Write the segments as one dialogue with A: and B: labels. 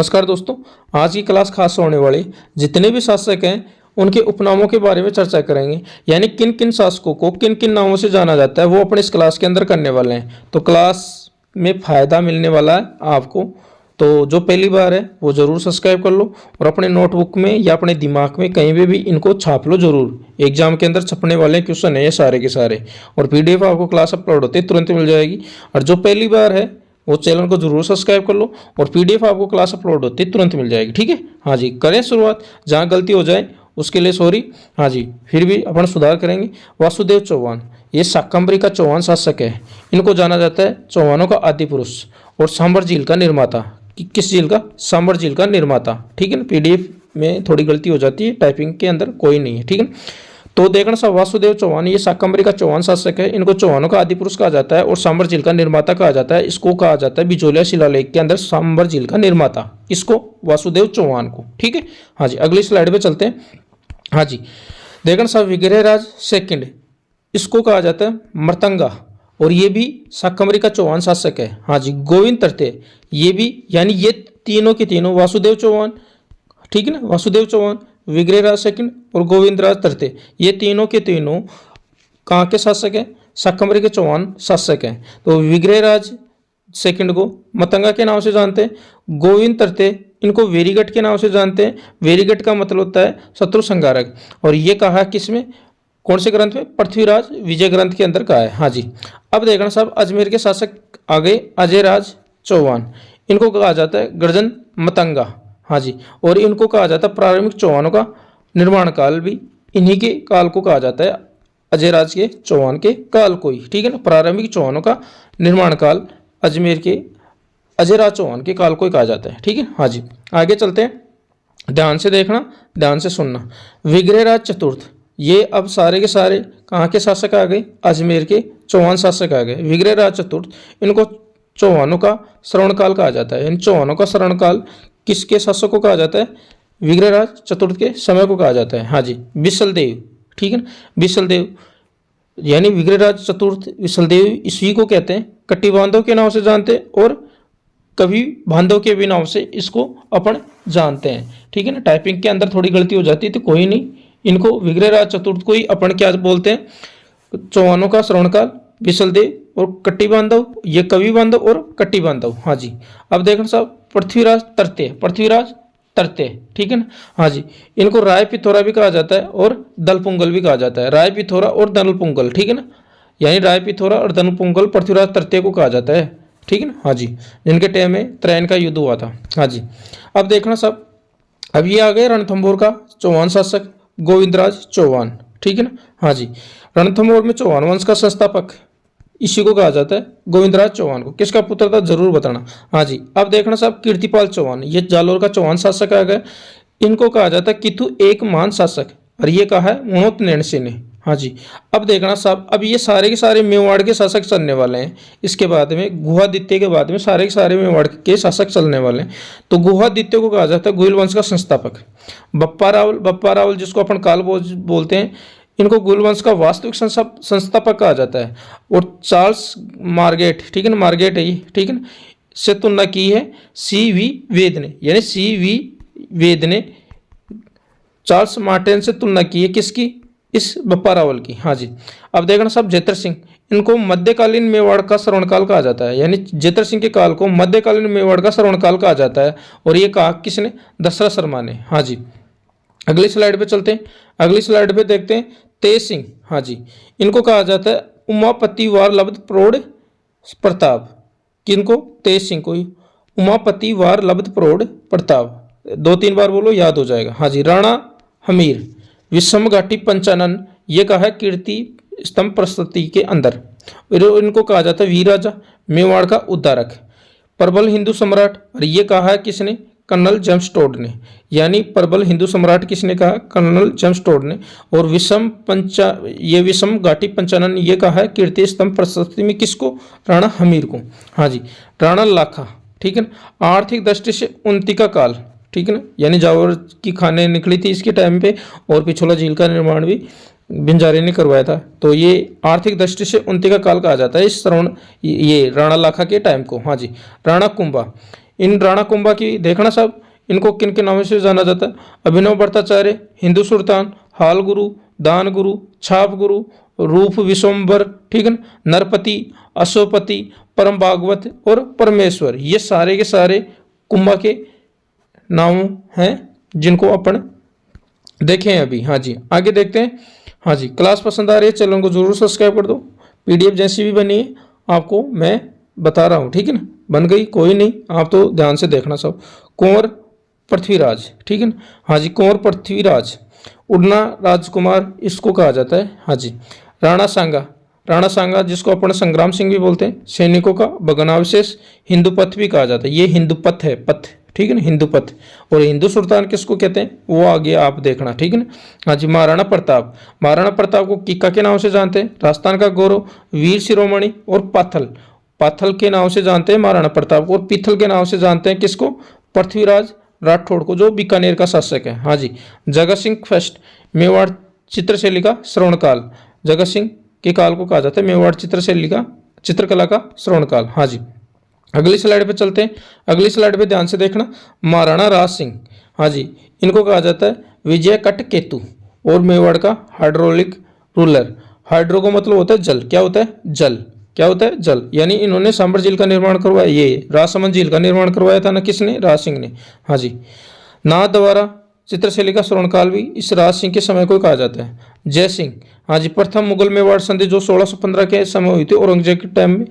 A: नमस्कार दोस्तों, आज की क्लास खास होने वाली जितने भी शासक हैं उनके उपनामों के बारे में चर्चा करेंगे। यानी किन किन शासकों को किन किन नामों से जाना जाता है वो अपने इस क्लास के अंदर करने वाले हैं। तो क्लास में फ़ायदा मिलने वाला है आपको। तो जो पहली बार है वो ज़रूर सब्सक्राइब कर लो और अपने नोटबुक में या अपने दिमाग में कहीं पे भी इनको छाप लो ज़रूर। एग्जाम के अंदर छपने वाले क्वेश्चन है ये सारे के सारे, और PDF आपको क्लास अपलोड होते तुरंत मिल जाएगी। और जो पहली बार है वो चैनल को जरूर सब्सक्राइब कर लो और PDF आपको क्लास अपलोड होती तुरंत मिल जाएगी। ठीक है, हाँ जी, करें शुरुआत। जहाँ गलती हो जाए उसके लिए सॉरी। हाँ जी, फिर भी अपन सुधार करेंगे। वासुदेव चौहान ये शाकंभरी का चौहान शासक है। इनको जाना जाता है चौहानों का आदि पुरुष और सांबर झील का निर्माता। किस झील का? सांबर झील का निर्माता। ठीक है ना, PDF में थोड़ी गलती हो जाती है, टाइपिंग के अंदर कोई नहीं है। ठीक है, तो देखना सब वासुदेव चौहान ये शाकंभरी का चौहान शासक है। इनको चौहानों का आदि पुरुष कहा जाता है और सांबर झील का निर्माता कहा जाता है। इसको कहा जाता है बिजोलिया शिलालेख के अंदर सांबर झील का निर्माता, इसको वासुदेव चौहान को। ठीक है, हाँ जी, अगली स्लाइड पे चलते हैं। हाँ जी, देखना सब विग्रहराज सेकंड, इसको कहा जाता है मर्तंगा और ये भी शाकंभरी का चौहान शासक है। हाँ जी, गोविंद तृतीय ये भी, यानी ये तीनों के तीनों वासुदेव चौहान, ठीक है ना, वासुदेव चौहान, विग्रहराज सेकंड और गोविंदराज तृतीय ये तीनों के तीनों कहाँ के शासक हैं? शाकंभरी के चौहान शासक हैं। तो विग्रहराज सेकंड को मतंगा के नाम से जानते हैं, गोविंद तृतीय इनको वेरीगट के नाम से जानते हैं। वेरीगट का मतलब होता है शत्रु संहारक, और ये कहा किसमें, कौन से ग्रंथ में? पृथ्वीराज विजय ग्रंथ के अंदर कहा है। हाँ जी, अब देखना साहब अजमेर के शासक आगे अजयराज चौहान, इनको कहा जाता है गर्जन मतंगा। हाँ जी, और इनको कहा जाता है प्रारंभिक चौहानों का निर्माण काल भी इन्हीं के काल को कहा जाता है, अजयराज के चौहान के काल को ही। ठीक है ना, प्रारंभिक चौहानों का निर्माण काल अजमेर के अजयराज चौहान के काल को ही कहा जाता है। ठीक है, हाँ जी, आगे चलते हैं। ध्यान से देखना, ध्यान से सुनना। विग्रहराज चतुर्थ ये अब सारे के सारे कहाँ के शासक आ गए? अजमेर के चौहान शासक आ गए। विग्रहराज चतुर्थ इनको चौहानों का श्रवण काल कहा जाता है। इन चौहानों का श्रवण काल किसके शासक को कहा जाता है? विग्रहराज चतुर्थ के समय को कहा जाता है। हाँ जी, विशलदेव, ठीक है ना, विशलदेव यानी विग्रहराज चतुर्थ विशलदेव ईस्वी को कहते हैं। कट्टी बांधव के नाम से जानते हैं और कवि बांधव के भी नाम से इसको अपन जानते हैं। ठीक है ना, टाइपिंग के अंदर थोड़ी गलती हो जाती है तो कोई नहीं, इनको विग्रहराज चतुर्थ को ही अपन क्या बोलते हैं? चौहानों का श्रवण काल विशलदेव और कट्टी बांधव, ये कवि बांधव और कट्टी बांधव। हाँ जी, अब देखना साहब पृथ्वीराज तृतीय, पृथ्वीराज तृतीय, ठीक है ना। हाँ जी, इनको राय पिथौरा भी कहा जाता है और दलपुंगल भी कहा जाता है। राय पिथौरा और दलपुंगल, ठीक है ना, यानी राय पिथौरा और दलपुंगल पृथ्वीराज तृतीय को कहा जाता है। ठीक है ना, हाँ जी, जिनके टाइम में त्रैन का युद्ध हुआ था। हाँ जी, अब देखना सब, अब ये आ गए रणथंभौर का चौहान शासक गोविंदराज चौहान। ठीक है ना, हाँ जी, रणथंभौर में चौहान वंश का संस्थापक इसी को कहा जाता है गोविंदराज चौहान को। किसका पुत्र था जरूर बताना। हाँ जी, अब देखना साहब कीर्तिपाल चौहान, ये जालोर का चौहान शासक आ गए। इनको कहा जाता है कितु एक महान शासक, और ये कहा है मनोत नैणसी ने। हाँ जी, अब देखना साहब, अब ये सारे के सारे मेवाड़ के शासक चलने वाले हैं। इसके बाद में गुहादित्य के बाद में सारे के सारे मेवाड़ के शासक चलने वाले हैं। तो गुहादित्य को कहा जाता है गोहिल वंश का संस्थापक। बप्पा रावल जिसको अपन काल बोलते हैं, इनको गोहिल वंश का वास्तविक संस्थापक कहा जाता है। और चार्ल्स मार्गेट, ठीक है ना, मार्गेट है ये, ठीक है ना, से तुलना की है CV वेद ने, यानी CV वेद ने चार्ल्स मार्टिन से तुलना की है किसकी? इस बप्पा रावल की। हाँ जी, अब देखना सब जैतर सिंह, इनको मध्यकालीन मेवाड़ का श्रवणकाल कहा जाता है, यानी जैतर सिंह के काल को मध्यकालीन मेवाड़ का श्रवणकाल कहा जाता है। और ये कहा किसने? दशरथ शर्मा ने। हाँ जी, अगली स्लाइड पे चलते हैं। अगली स्लाइड पे देखते हैं तेज सिंह। हाँ जी, इनको कहा जाता है उमापति वार लब्ध प्रौढ़ प्रताप। किनको? तेज सिंह को ही उमापति वार लब्ध प्रौढ़ प्रताप, 2-3 बार बोलो याद हो जाएगा। हाँ जी, राणा हमीर विषम घाटी पंचानन, ये कहा है कीर्ति स्तंभ प्रस्तुति के अंदर। इनको कहा जाता है वीर राजा मेवाड़ का उद्धारक, प्रबल हिंदू सम्राट, और ये कहा है किसने? कर्नल जेम्स टोड ने। यानी प्रबल हिंदू सम्राट किसने कहा? कर्नल जेम्स टोड ने। और विषम घाटी पंचानन, ये कहा है कीर्ति स्तंभ प्रस्तुति में किसको? राणा हमीर को। हाँ जी, राणा लाखा, ठीक है ना, आर्थिक दृष्टि से उन्नति का काल, ठीक है ना, यानी जावर की खाने निकली थी इसके टाइम पे, और पिछोला झील का निर्माण भी बिंजारे ने करवाया था। तो ये आर्थिक दृष्टि से उन्नति का काल कहा जाता है इस ये राणा लाखा के टाइम को। हाँ जी, राणा कुंभा, इन राणा कुंभा की देखना साहब, इनको किन किन नामों से जाना जाता है? अभिनव भट्टाचार्य, हिंदू सुल्तान, हाल गुरु, दान गुरु, छाप गुरु, रूप विश्वम्बर, ठीक है ना, नरपति, अशोपति, परम भागवत और परमेश्वर, ये सारे के सारे कुंभा के नाम हैं जिनको अपन देखें अभी। हाँ जी, आगे देखते हैं। हाँ जी, क्लास पसंद आ रही है, चैनल को जरूर सब्सक्राइब कर दो। पीडीएफ जैसी भी बनी है आपको मैं बता रहा हूँ, ठीक है ना, बन गई कोई नहीं, आप तो ध्यान से देखना सब। कुंवर पृथ्वीराज, ठीक है ना, हाँ जी, कुंवर पृथ्वीराज, उड़ना राजकुमार इसको कहा जाता है। हाँ जी, राणा सांगा, राणा सांगा जिसको अपन संग्राम सिंह भी बोलते हैं, सैनिकों का भग्नावशेष, हिंदू पथ भी कहा जाता है, ये हिंदू पथ है, पथ, ठीक है ना, हिंदू पथ। और हिंदू सुल्तान किसको कहते हैं वो आगे आप देखना, ठीक है ना। हाँ जी, महाराणा प्रताप, महाराणा प्रताप को किक्का के नाम से जानते हैं, राजस्थान का गौरव, वीर शिरोमणि और पाथल, पाथल के नाम से जानते हैं महाराणा प्रताप को, और पीथल के नाम से जानते हैं किसको? पृथ्वीराज राठौड़ को, जो बीकानेर का शासक है। हाँ जी, जगत सिंह फर्स्ट, मेवाड़ चित्रशैली का श्रवणकाल, जगत सिंह के काल को कहा जाता है मेवाड़ चित्रशैली का, चित्रकला का श्रवणकाल। हाँ जी, अगली स्लाइड पे चलते हैं। अगली स्लाइड पे ध्यान से देखना, महाराणा राज सिंह, हाँ जी, इनको कहा जाता है विजय कट केतु और मेवाड़ का हाइड्रोलिक रूलर। हाइड्रो का मतलब होता है जल, क्या होता है? जल, क्या होता है? जल, यानी इन्होंने सांबर झील का निर्माण करवाया, ये राजसमंद झील का निर्माण करवाया था ना, किसने? राज सिंह ने। हाँ जी, नाथ द्वारा चित्रशैली का श्रवणकाल भी इस राज सिंह के समय को कहा जाता है। जय सिंह, हाँ जी, प्रथम मुगल मेवाड़ संधि जो 1615 के समय हुई थी, औरंगजेब के टाइम में,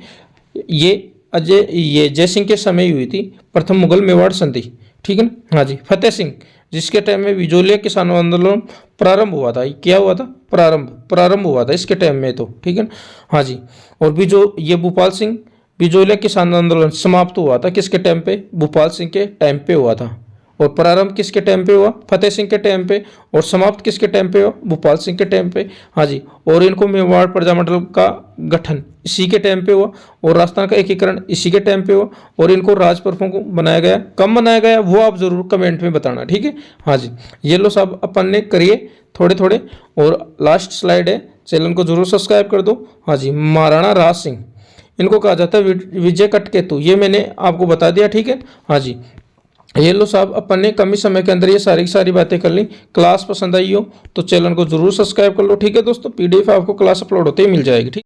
A: ये जय सिंह के समय ही हुई थी प्रथम मुगल मेवाड़ संधि, ठीक है ना। हाँ जी, फतेह सिंह जिसके टाइम में बिजोलिया किसान आंदोलन प्रारंभ हुआ था, क्या हुआ था? प्रारंभ हुआ था इसके टाइम में, तो ठीक है ना। हाँ जी, और ये भूपाल सिंह, बिजोलिया किसान आंदोलन समाप्त हुआ था किसके टाइम पे? भूपाल सिंह के टाइम पे हुआ था। और प्रारंभ किसके टाइम पे हुआ? फतेह सिंह के टाइम पे। और समाप्त किसके टाइम पे हुआ? भूपाल सिंह के टाइम पे। हाँ जी, और इनको मेवाड़ प्रजामंडल का गठन इसी के टाइम पे हुआ, और राजस्थान का एकीकरण इसी के टाइम पे हुआ, और इनको राजप्रभुओं को बनाया गया। कब बनाया गया वो आप जरूर कमेंट में बताना, ठीक है। हाँ जी, ये लो सब अपन ने करिए थोड़े थोड़े। और लास्ट स्लाइड है, चैनल को जरूर सब्सक्राइब कर दो। हाँ जी, महाराणा राज सिंह इनको कहा जाता है विजय कटकेतु, ये मैंने आपको बता दिया, ठीक है। हाँ जी, ये लो साहब अपन ने कम ही समय के अंदर ये सारी की सारी बातें कर ली। क्लास पसंद आई हो तो चैनल को जरूर सब्सक्राइब कर लो, ठीक है दोस्तों। पीडीएफ आपको क्लास अपलोड होते ही मिल जाएगी, ठीक।